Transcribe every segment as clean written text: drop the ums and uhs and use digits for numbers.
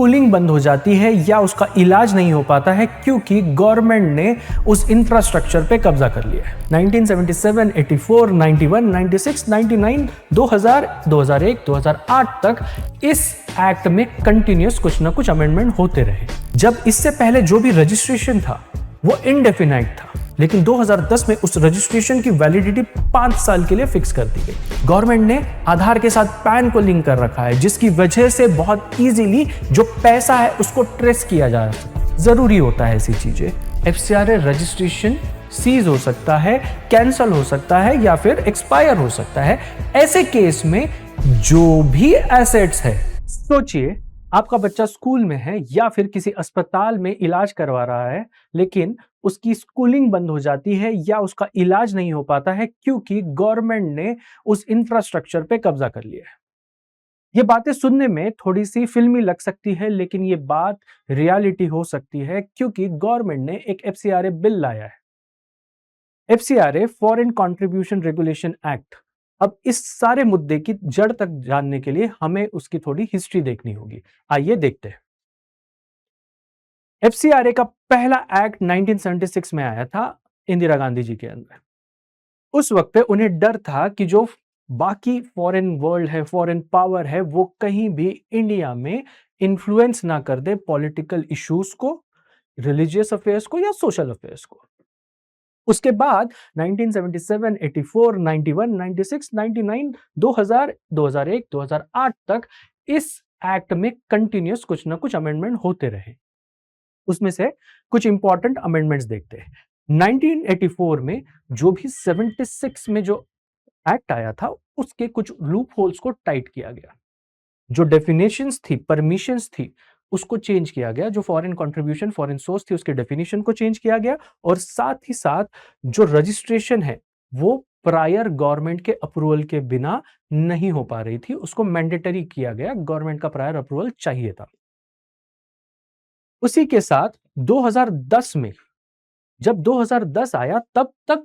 Schooling बंद हो जाती है या उसका इलाज नहीं हो पाता है क्योंकि गवर्नमेंट ने उस इंफ्रास्ट्रक्चर पे कब्जा कर लिया है। 1977, 84, 91, 96, 99, 2000, 2001, 2008 तक इस एक्ट में कंटिन्यूस कुछ ना कुछ अमेंडमेंट होते रहे। जब इससे पहले जो भी रजिस्ट्रेशन था वो इनडेफिनाइट था, लेकिन 2010 में उस रजिस्ट्रेशन की वैलिडिटी 5 साल के लिए फिक्स कर दी गई। गवर्नमेंट ने आधार के साथ पैन को लिंक कर रखा है, जिसकी वजह से बहुत इजीली जो पैसा है उसको ट्रेस किया जा रहा है। जरूरी होता है ऐसी चीजें। एफसीआरए रजिस्ट्रेशन सीज हो सकता है, कैंसल हो सकता है या फिर एक्सपायर हो सकता है। ऐसे केस में जो भी एसेट्स है, सोचिए आपका बच्चा स्कूल में है या फिर किसी अस्पताल में इलाज करवा रहा है, लेकिन उसकी स्कूलिंग बंद हो जाती है या उसका इलाज नहीं हो पाता है क्योंकि गवर्नमेंट ने उस इंफ्रास्ट्रक्चर पे कब्जा कर लिया है। ये बातें सुनने में थोड़ी सी फिल्मी लग सकती है, लेकिन ये बात रियलिटी हो सकती है क्योंकि गवर्नमेंट ने एक एफसीआरए बिल लाया है। FCRA foreign contribution regulation act. अब इस सारे मुद्दे की जड़ तक जानने के लिए हमें उसकी थोड़ी हिस्ट्री देखनी होगी। आइए देखते हैं। एफसीआरए का पहला एक्ट 1976 में आया था इंदिरा गांधी जी के अंदर। उस वक्त पे उन्हें डर था कि जो बाकी फॉरेन वर्ल्ड है, फॉरेन पावर है, वो कहीं भी इंडिया में इन्फ्लुएंस ना कर दे पॉलिटिकल इश्यूज को, रिलीजियस अफेयर्स को या सोशल अफेयर्स को। उसके बाद 1977, 84, 91, 96, 99, 2000, 2001, 2008 तक इस एक्ट में कंटिन्यूस कुछ ना कुछ अमेंडमेंट होते रहे। उसमें से कुछ इंपॉर्टेंट अमेंडमेंट्स देखते हैं। 1984 में जो भी 76 में जो एक्ट आया था, उसके कुछ लूप होल्स को टाइट किया गया। जो डेफिनेशंस थी, परमिशंस थी, उसको चेंज किया गया। जो फॉरेन कंट्रीब्यूशन, फॉरेन सोर्स थी, उसके डेफिनेशन को चेंज किया गया। और साथ ही साथ जो रजिस्ट्रेशन है वो प्रायर गवर्नमेंट के अप्रूवल के बिना नहीं हो पा रही थी, उसको मैंडेटरी किया गया। गवर्नमेंट का प्रायर अप्रूवल चाहिए था। उसी के साथ 2010 में, जब 2010 आया, तब तक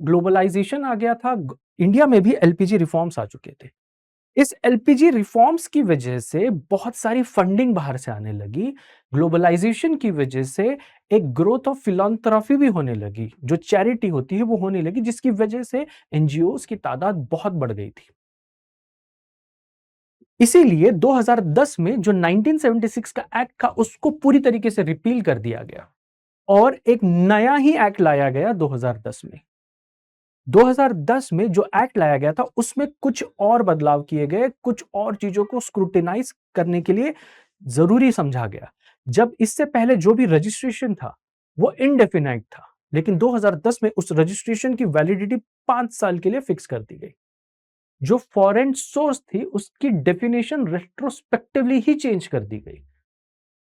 ग्लोबलाइजेशन आ गया था। इंडिया में भी एलपीजी रिफॉर्म्स आ चुके थे। इस एलपीजी रिफॉर्म्स की वजह से बहुत सारी फंडिंग बाहर से आने लगी। ग्लोबलाइजेशन की वजह से एक ग्रोथ ऑफ फिलॉन्थ्रॉपी भी होने लगी। जो चैरिटी होती है वो होने लगी, जिसकी वजह से एनजीओस की तादाद बहुत बढ़ गई थी। इसीलिए 2010 में जो 1976 का एक्ट था, उसको पूरी तरीके से रिपील कर दिया गया और एक नया ही एक्ट लाया गया 2010 में। 2010 में जो एक्ट लाया गया था, उसमें कुछ और बदलाव किए गए, कुछ और चीजों को स्क्रूटिनाइज करने के लिए जरूरी समझा गया। जब इससे पहले जो भी रजिस्ट्रेशन था वो इनडेफिनाइट था, लेकिन 2010 में उस रजिस्ट्रेशन की वैलिडिटी 5 साल के लिए फिक्स कर दी गई। जो फॉरेन सोर्स थी उसकी डेफिनेशन रेट्रोस्पेक्टिवली ही चेंज कर दी गई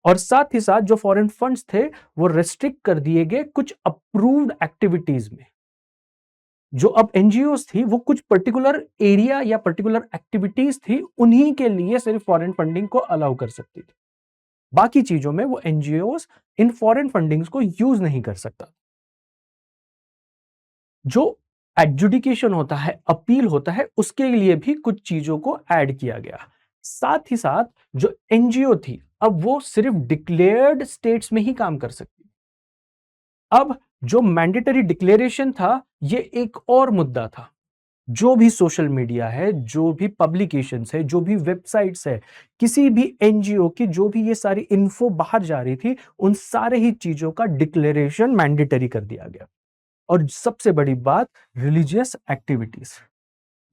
और साथ ही साथ जो फॉरेन फंड्स थे वो रेस्ट्रिक्ट कर दिए गए कुछ अप्रूव्ड एक्टिविटीज में। जो अब एनजीओस थी वो कुछ पर्टिकुलर एरिया या पर्टिकुलर एक्टिविटीज थी, उन्हीं के लिए सिर्फ फॉरेन फंडिंग को अलाउ कर सकती थी। बाकी चीजों में वो एनजीओस इन फॉरेन फंडिंग्स को यूज नहीं कर सकता। जो एडजुडिकेशन होता है, अपील होता है, उसके लिए भी कुछ चीजों को ऐड किया गया। साथ ही साथ जो एनजीओ थी, अब वो सिर्फ डिक्लेयर्ड स्टेट्स में ही काम कर सकती। अब जो मैंडेटरी डिक्लेरेशन था, ये एक और मुद्दा था। जो भी सोशल मीडिया है, जो भी पब्लिकेशंस है, जो भी वेबसाइट्स है, किसी भी एनजीओ की जो भी ये सारी इन्फो बाहर जा रही थी, उन सारे ही चीजों का डिक्लेरेशन मैंडेटरी कर दिया गया। और सबसे बड़ी बात, रिलीजियस एक्टिविटीज।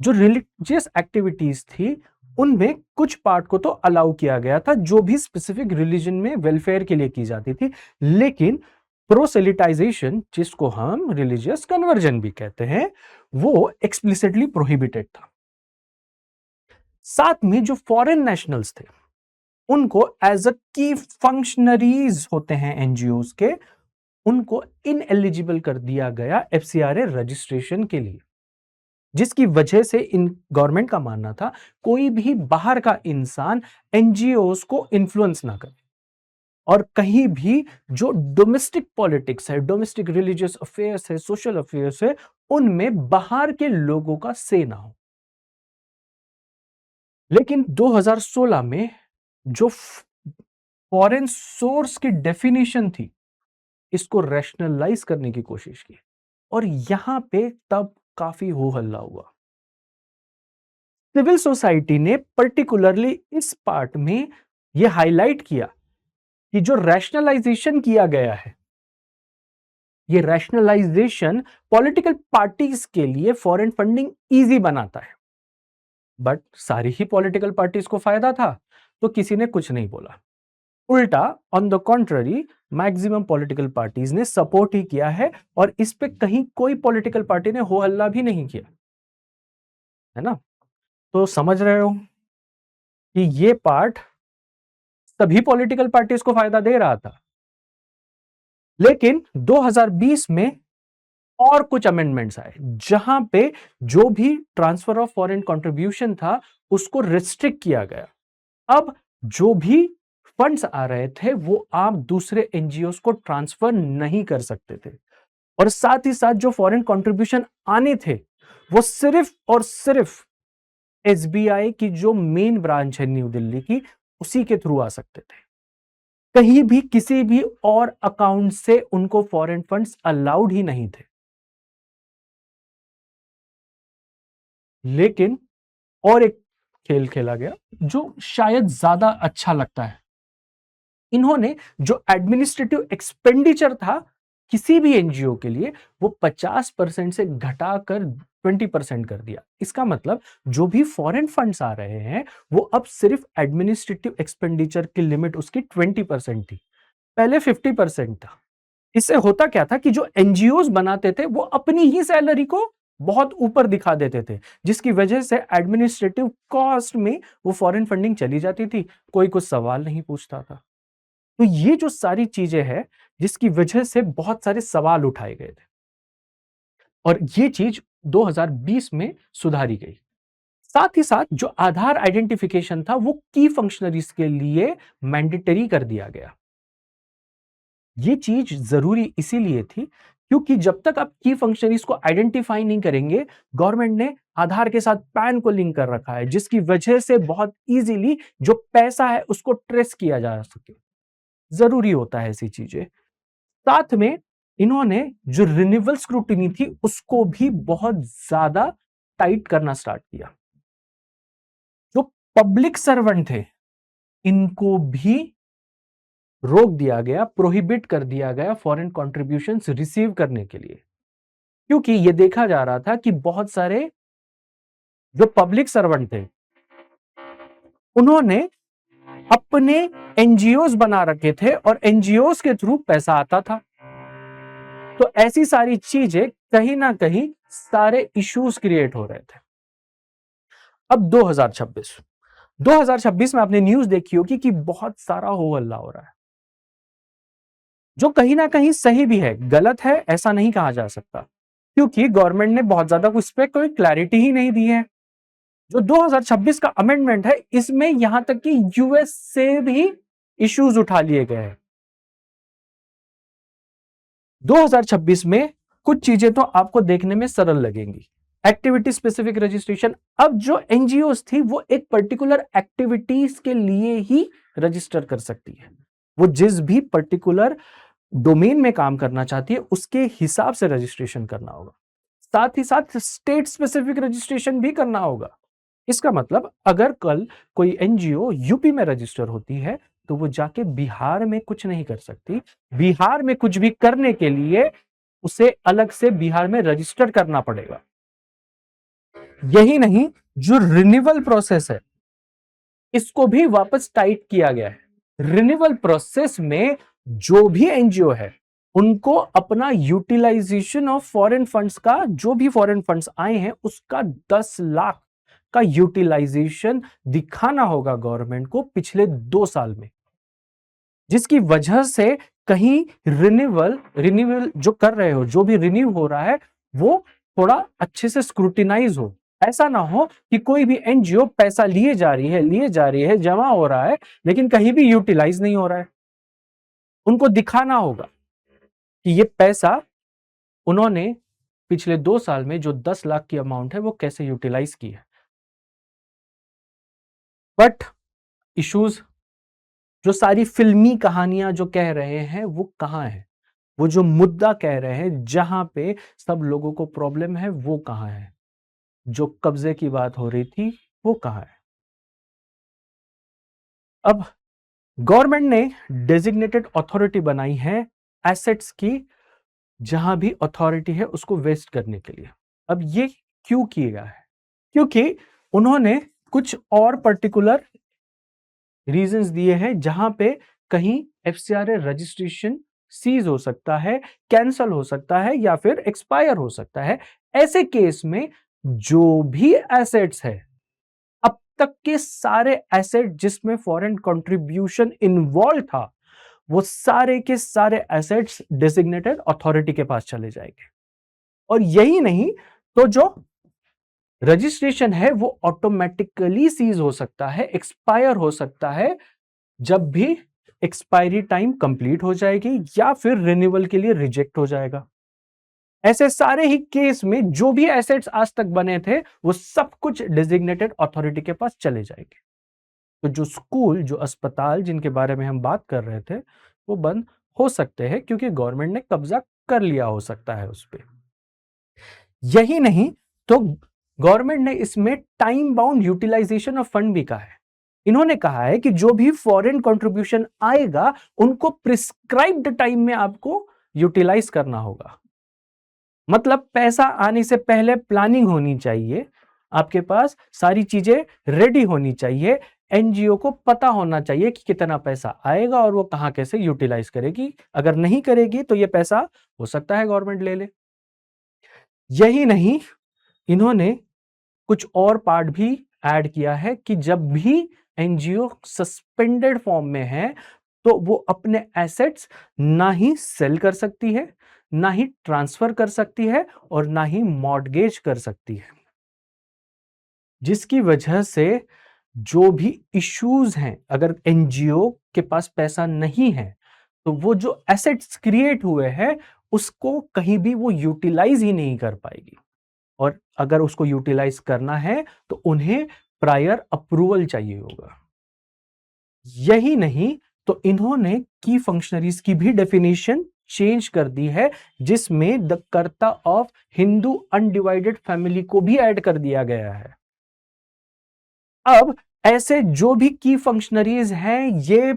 जो रिलीजियस एक्टिविटीज थी उनमें कुछ पार्ट को तो अलाउ किया गया था, जो भी स्पेसिफिक रिलीजन में वेलफेयर के लिए की जाती थी, लेकिन प्रोसेलिटाइजेशन, जिसको हम रिलीजियस कन्वर्जन भी कहते हैं, वो एक्सप्लिसिटली प्रोहिबिटेड था। साथ में जो फॉरेन नेशनल्स थे उनको एज अ की फंक्शनरीज होते हैं एनजीओस के, उनको इनएलिजिबल कर दिया गया एफसीआरए रजिस्ट्रेशन के लिए। जिसकी वजह से इन गवर्नमेंट का मानना था कोई भी बाहर का इंसान एनजीओस को इन्फ्लुएंस ना करे और कहीं भी जो डोमेस्टिक पॉलिटिक्स है, डोमेस्टिक रिलीजियस अफेयर्स है, सोशल अफेयर्स है, उनमें बाहर के लोगों का से ना हो। लेकिन 2016 में जो फॉरेन सोर्स की डेफिनेशन थी, इसको रैशनलाइज करने की कोशिश की, और यहां पे तब काफी हो हल्ला हुआ। सिविल सोसाइटी ने पर्टिकुलरली इस पार्ट में यह हाईलाइट किया कि जो रैशनलाइजेशन किया गया है, ये रैशनलाइजेशन पॉलिटिकल पार्टीज के लिए फॉरेन फंडिंग इजी बनाता है। बट सारी ही पॉलिटिकल पार्टीज को फायदा था, तो किसी ने कुछ नहीं बोला। उल्टा on the contrary maximum political parties ने सपोर्ट ही किया है, और इस पे कहीं कोई पॉलिटिकल पार्टी ने हो हल्ला भी नहीं किया, है ना। तो समझ रहे हो कि ये पार्ट सभी पॉलिटिकल पार्टीज को फायदा दे रहा था। लेकिन 2020 में और कुछ अमेंडमेंट्स आए, जहां पे जो भी ट्रांसफर ऑफ फॉरेन कंट्रीब्यूशन था उसको रिस्ट्रिक्ट किया गया। अब जो भी फंड्स आ रहे थे वो आप दूसरे एनजीओ को ट्रांसफर नहीं कर सकते थे, और साथ ही साथ जो फॉरेन कंट्रीब्यूशन आने थे वो सिर्फ और सिर्फ एसबीआई की जो मेन ब्रांच है न्यू दिल्ली की, उसी के थ्रू आ सकते थे। कहीं भी किसी भी और अकाउंट से उनको फॉरेन फंड्स अलाउड ही नहीं थे। लेकिन और एक खेल खेला गया जो शायद ज्यादा अच्छा लगता है। इन्होंने जो एडमिनिस्ट्रेटिव एक्सपेंडिचर था किसी भी एनजीओ के लिए, वो 50% से घटाकर 20% कर दिया। इसका मतलब जो भी फॉरेन फंड्स आ रहे हैं वो अब सिर्फ एडमिनिस्ट्रेटिव एक्सपेंडिचर की लिमिट उसकी 20% थी, पहले 50% था। इससे होता क्या था कि जो एनजीओ बनाते थे वो अपनी ही सैलरी को बहुत ऊपर दिखा देते थे, जिसकी वजह से एडमिनिस्ट्रेटिव कॉस्ट में वो फॉरेन फंडिंग चली जाती थी, कोई कुछ सवाल नहीं पूछता था। तो ये जो सारी चीजें हैं जिसकी वजह से बहुत सारे सवाल उठाए गए थे, और ये चीज 2020 में सुधारी गई। साथ ही साथ जो आधार आइडेंटिफिकेशन था वो की फंक्शनरीज के लिए मैंडेटरी कर दिया गया। ये चीज जरूरी इसीलिए थी क्योंकि जब तक आप की फंक्शनरीज को आइडेंटिफाई नहीं करेंगे, गवर्नमेंट ने आधार के साथ पैन को लिंक कर रखा है, जिसकी वजह से बहुत इजीली जो पैसा है उसको ट्रेस किया जा सके। जरूरी होता है ऐसी चीजें। साथ में इन्होंने जो रिन्यूअल स्क्रूटिनी थी उसको भी बहुत ज्यादा टाइट करना स्टार्ट किया। जो पब्लिक सर्वेंट थे इनको भी रोक दिया गया, प्रोहिबिट कर दिया गया फॉरेन कॉन्ट्रीब्यूशंस रिसीव करने के लिए, क्योंकि यह देखा जा रहा था कि बहुत सारे जो पब्लिक सर्वेंट थे उन्होंने अपने एनजीओज बना रखे थे और एनजीओज के थ्रू पैसा आता था। तो ऐसी सारी चीजें कहीं ना कहीं सारे इश्यूज क्रिएट हो रहे थे। अब 2026 में आपने न्यूज देखी होगी कि बहुत सारा हो हल्ला हो रहा है, जो कहीं ना कहीं सही भी है, गलत है ऐसा नहीं कहा जा सकता, क्योंकि गवर्नमेंट ने बहुत ज्यादा उस पर कोई क्लैरिटी ही नहीं दी है। जो 2026 का अमेंडमेंट है इसमें यहां तक कि यूएस से भी इश्यूज उठा लिए गए हैं। 2026 में कुछ चीजें तो आपको देखने में सरल लगेंगी। एक्टिविटी स्पेसिफिक रजिस्ट्रेशन, अब जो एनजीओ थी वो एक पर्टिकुलर एक्टिविटीज के लिए ही रजिस्टर कर सकती है। वो जिस भी पर्टिकुलर डोमेन में काम करना चाहती है उसके हिसाब से रजिस्ट्रेशन करना होगा। साथ ही साथ स्टेट स्पेसिफिक रजिस्ट्रेशन भी करना होगा। इसका मतलब अगर कल कोई एनजीओ यूपी में रजिस्टर होती है तो वो जाके बिहार में कुछ नहीं कर सकती। बिहार में कुछ भी करने के लिए उसे अलग से बिहार में रजिस्टर करना पड़ेगा। यही नहीं, जो रिन्यूअल प्रोसेस है इसको भी वापस टाइट किया गया है। रिन्यूअल प्रोसेस में जो भी एनजीओ है उनको अपना यूटिलाइजेशन ऑफ फॉरेन फंड्स का, जो भी फॉरेन फंड्स आए हैं उसका 10 लाख का यूटिलाइजेशन दिखाना होगा गवर्नमेंट को पिछले 2 साल में, जिसकी वजह से कहीं रिन्यूअल जो कर रहे हो, जो भी रिन्यू हो रहा है वो थोड़ा अच्छे से स्क्रूटिनाइज हो। ऐसा ना हो कि कोई भी एनजीओ पैसा लिए जा रही है, जमा हो रहा है, लेकिन कहीं भी यूटिलाइज नहीं हो रहा है। उनको दिखाना होगा कि ये पैसा उन्होंने पिछले 2 साल में जो 10 लाख की अमाउंट है वो कैसे यूटिलाइज की है। बट इश्यूज जो सारी फिल्मी कहानियां जो कह रहे हैं वो कहाँ है? वो जो मुद्दा कह रहे हैं जहां पे सब लोगों को प्रॉब्लम है वो कहाँ है? जो कब्जे की बात हो रही थी वो कहाँ है? अब गवर्नमेंट ने डेजिग्नेटेड अथॉरिटी बनाई है एसेट्स की, जहां भी अथॉरिटी है उसको वेस्ट करने के लिए। अब ये क्यों किया गया है? क्योंकि उन्होंने कुछ और पर्टिकुलर रीजंस दिए हैं जहां पे कहीं एफसीआरए रजिस्ट्रेशन सीज हो सकता है, कैंसल हो सकता है या फिर एक्सपायर हो सकता है। ऐसे केस में जो भी एसेट्स है, अब तक के सारे एसेट जिसमें फॉरेन कंट्रीब्यूशन इन्वॉल्व था, वो सारे के सारे एसेट्स डेजिग्नेटेड अथॉरिटी के पास चले जाएंगे। और यही नहीं, तो जो रजिस्ट्रेशन है वो ऑटोमेटिकली सीज हो सकता है, एक्सपायर हो सकता है जब भी एक्सपायरी टाइम कंप्लीट हो जाएगी या फिर रिन्यूअल के लिए रिजेक्ट हो जाएगा। ऐसे सारे ही केस में जो भी एसेट्स आज तक बने थे वो सब कुछ डेजिग्नेटेड अथॉरिटी के पास चले जाएंगे। तो जो स्कूल, जो अस्पताल जिनके बारे में हम बात कर रहे थे, वो बंद हो सकते हैं क्योंकि गवर्नमेंट ने कब्जा कर लिया हो सकता है उस पर। यही नहीं, तो गवर्नमेंट ने इसमें time bound utilisation of fund भी कहा है। इन्होंने कहा है कि जो भी फॉरेन कंट्रीब्यूशन आएगा उनको प्रिस्क्राइब्ड टाइम में आपको यूटिलाइज करना होगा। मतलब पैसा आने से पहले प्लानिंग होनी चाहिए, आपके पास सारी चीजें रेडी होनी चाहिए, एनजीओ को पता होना चाहिए कि कितना पैसा आएगा और वो कहां कैसे यूटिलाइज करेगी। अगर नहीं करेगी तो ये पैसा हो सकता है गवर्नमेंट ले ले। यही नहीं, इन्होंने कुछ और पार्ट भी ऐड किया है कि जब भी एनजीओ सस्पेंडेड फॉर्म में है तो वो अपने एसेट्स ना ही सेल कर सकती है, ना ही ट्रांसफर कर सकती है और ना ही मॉर्टगेज कर सकती है। जिसकी वजह से जो भी इश्यूज हैं, अगर एनजीओ के पास पैसा नहीं है तो वो जो एसेट्स क्रिएट हुए हैं उसको कहीं भी वो यूटिलाइज ही नहीं कर पाएगी। और अगर उसको यूटिलाइज करना है तो उन्हें प्रायर अप्रूवल चाहिए होगा। यही नहीं, तो इन्होंने की फंक्शनरीज की भी डेफिनेशन चेंज कर दी है, जिसमें द कर्ता ऑफ हिंदू अनडिवाइडेड फैमिली को भी ऐड कर दिया गया है। अब ऐसे जो भी की फंक्शनरीज हैं ये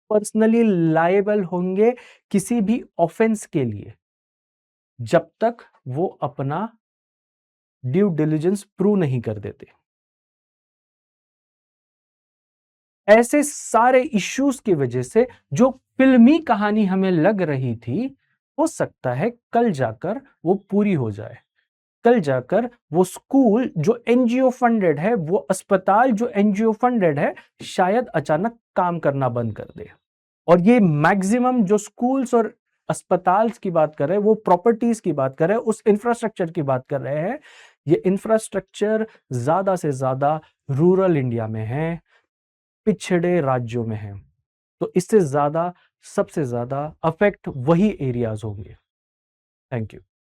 पर्सनली लायबल होंगे किसी भी ऑफेंस के लिए जब तक वो अपना ड्यू डिलिजेंस प्रूव नहीं कर देते। ऐसे सारे इश्यूज की वजह से जो फिल्मी कहानी हमें लग रही थी, हो सकता है कल जाकर वो पूरी हो जाए। कल जाकर वो स्कूल जो एनजीओ फंडेड है, वो अस्पताल जो एनजीओ फंडेड है, शायद अचानक काम करना बंद कर दे। और ये मैक्सिमम जो स्कूल्स और अस्पताल की बात कर रहे हैं, वो प्रॉपर्टीज की बात कर रहे हैं, उस इंफ्रास्ट्रक्चर की बात कर रहे हैं। ये इंफ्रास्ट्रक्चर ज्यादा से ज्यादा रूरल इंडिया में है, पिछड़े राज्यों में है। तो इससे ज्यादा, सबसे ज्यादा अफेक्ट वही एरियाज होंगे। Thank you.